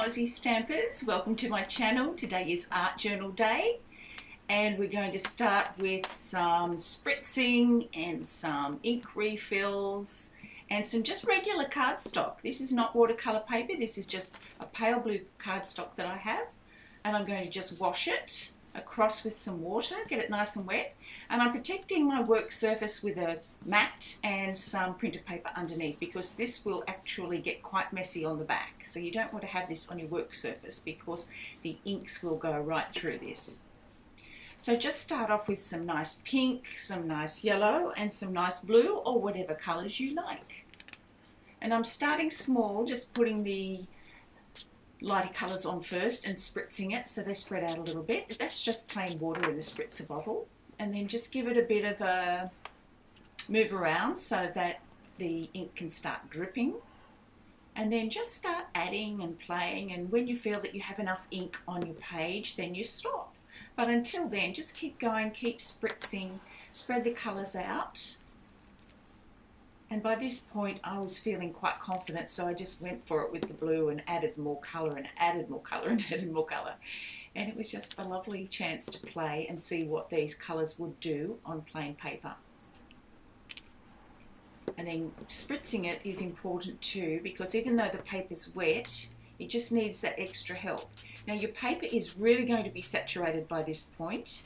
Aussie stampers, welcome to my channel. Today is Art Journal Day and we're going to start with some spritzing and some ink refills and some just regular cardstock. This is not watercolor paper, this is just a pale blue cardstock that I have, and I'm going to just wash it across with some water, get it nice and wet, and I'm protecting my work surface with a mat and some printer paper underneath because this will actually get quite messy on the back, so you don't want to have this on your work surface because the inks will go right through this. So just start off with some nice pink, some nice yellow and some nice blue or whatever colours you like. And I'm starting small, just putting the lighter colours on first and spritzing it so they spread out a little bit. That's just plain water in the spritzer bottle, and then just give it a bit of a move around so that the ink can start dripping, and then just start adding and playing, and when you feel that you have enough ink on your page then you stop. But until then just keep going, keep spritzing, spread the colours out. And by this point I was feeling quite confident, so I just went for it with the blue and added more colour and added more colour and added more colour. And it was just a lovely chance to play and see what these colours would do on plain paper. And then spritzing it is important too, because even though the paper's wet, it just needs that extra help. Now your paper is really going to be saturated by this point,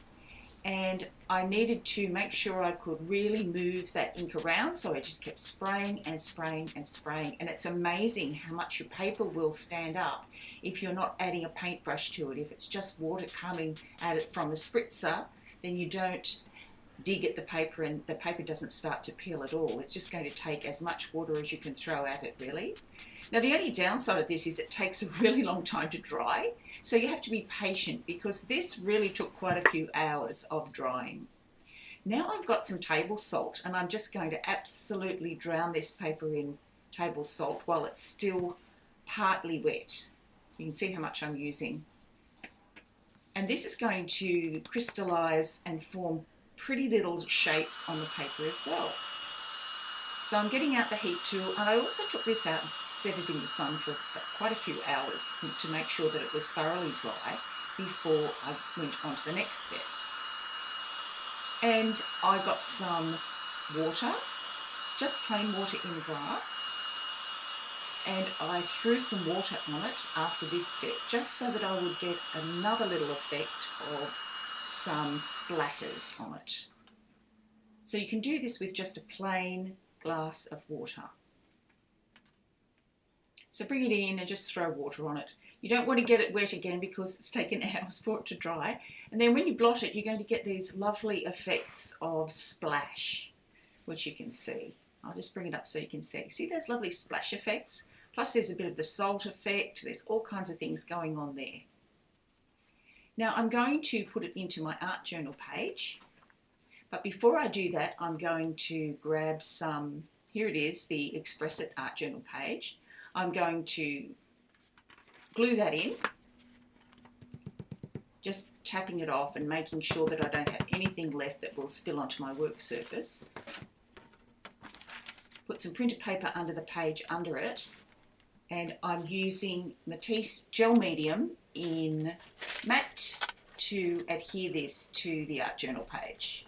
and I needed to make sure I could really move that ink around, so I just kept spraying and spraying and spraying. And it's amazing how much your paper will stand up if you're not adding a paintbrush to it. If it's just water coming at it from a spritzer, then you don't dig at the paper and the paper doesn't start to peel at all. It's just going to take as much water as you can throw at it, really. Now the only downside of this is it takes a really long time to dry, so you have to be patient because this really took quite a few hours of drying. Now I've got some table salt and I'm just going to absolutely drown this paper in table salt while it's still partly wet. You can see how much I'm using. And this is going to crystallize and form pretty little shapes on the paper as well. So I'm getting out the heat tool, and I also took this out and set it in the sun for quite a few hours to make sure that it was thoroughly dry before I went on to the next step. And I got some water, just plain water in a glass, and I threw some water on it after this step just so that I would get another little effect of some splatters on it. So you can do this with just a plain glass of water. So bring it in and just throw water on it. You don't want to get it wet again because it's taken hours for it to dry. And then when you blot it, you're going to get these lovely effects of splash, which you can see. I'll just bring it up so you can see. See those lovely splash effects? Plus there's a bit of the salt effect. There's all kinds of things going on there. Now I'm going to put it into my art journal page, but before I do that I'm going to grab some, here it is, the Express It art journal page. I'm going to glue that in, just tapping it off and making sure that I don't have anything left that will spill onto my work surface. Put some printer paper under the page under it, and I'm using Matisse Gel Medium in matte to adhere this to the art journal page.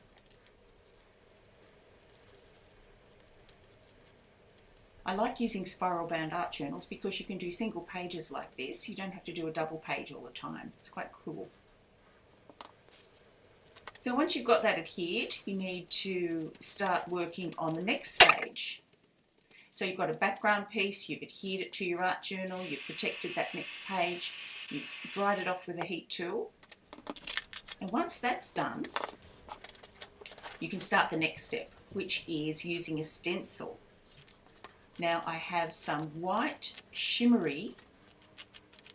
I like using spiral bound art journals because you can do single pages like this. You don't have to do a double page all the time. It's quite cool. So once you've got that adhered, you need to start working on the next stage. So you've got a background piece, you've adhered it to your art journal, you've protected that next page, you've dried it off with a heat tool. And once that's done, you can start the next step, which is using a stencil. Now I have some white shimmery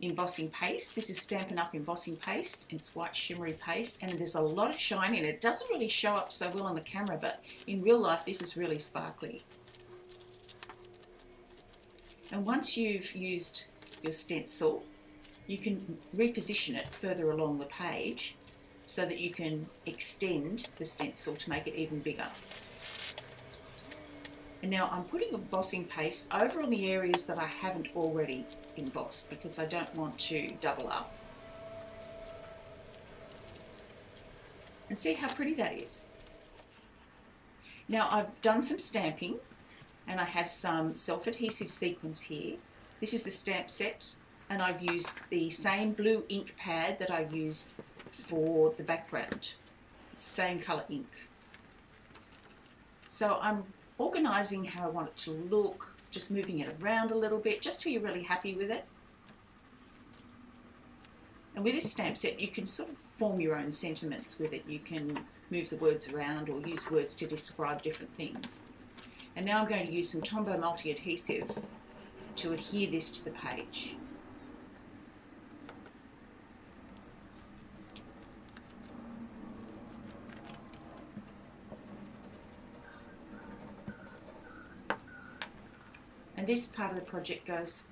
embossing paste. This is Stampin Up embossing paste. It's white shimmery paste and there's a lot of shine in it. It doesn't really show up so well on the camera, but in real life this is really sparkly. And once you've used your stencil, you can reposition it further along the page so that you can extend the stencil to make it even bigger. And now I'm putting embossing paste over on the areas that I haven't already embossed because I don't want to double up. And see how pretty that is. Now I've done some stamping and I have some self-adhesive sequins here. This is the stamp set, and I've used the same blue ink pad that I used for the background. Same colour ink. So I'm organising how I want it to look, just moving it around a little bit, just till you're really happy with it. And with this stamp set, you can sort of form your own sentiments with it. You can move the words around or use words to describe different things. And now I'm going to use some Tombow multi-adhesive to adhere this to the page. And this part of the project goes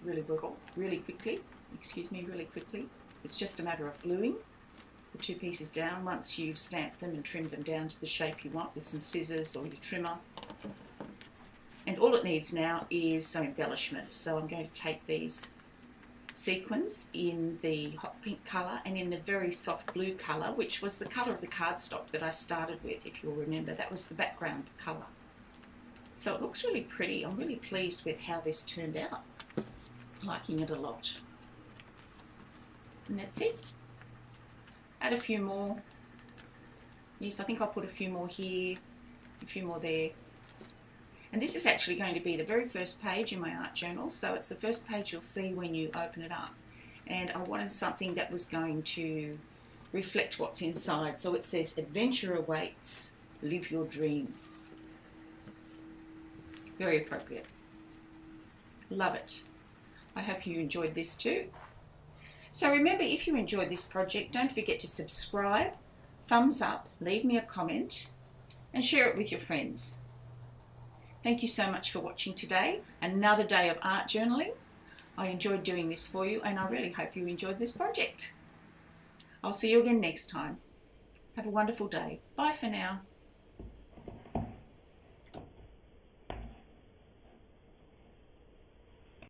really quickly. It's just a matter of gluing the two pieces down once you've stamped them and trimmed them down to the shape you want with some scissors or your trimmer. And all it needs now is some embellishment. So I'm going to take these sequins in the hot pink colour and in the very soft blue colour, which was the colour of the cardstock that I started with, if you'll remember. That was the background colour. So it looks really pretty. I'm really pleased with how this turned out. Liking it a lot. And that's it. Add a few more. Yes, I think I'll put a few more here, a few more there. And this is actually going to be the very first page in my art journal, so it's the first page you'll see when you open it up. And I wanted something that was going to reflect what's inside. So it says, "Adventure awaits, live your dream." Very appropriate. Love it. I hope you enjoyed this too. So remember, if you enjoyed this project, don't forget to subscribe, thumbs up, leave me a comment, and share it with your friends. Thank you so much for watching today. Another day of art journaling. I enjoyed doing this for you, and I really hope you enjoyed this project. I'll see you again next time. Have a wonderful day. Bye for now.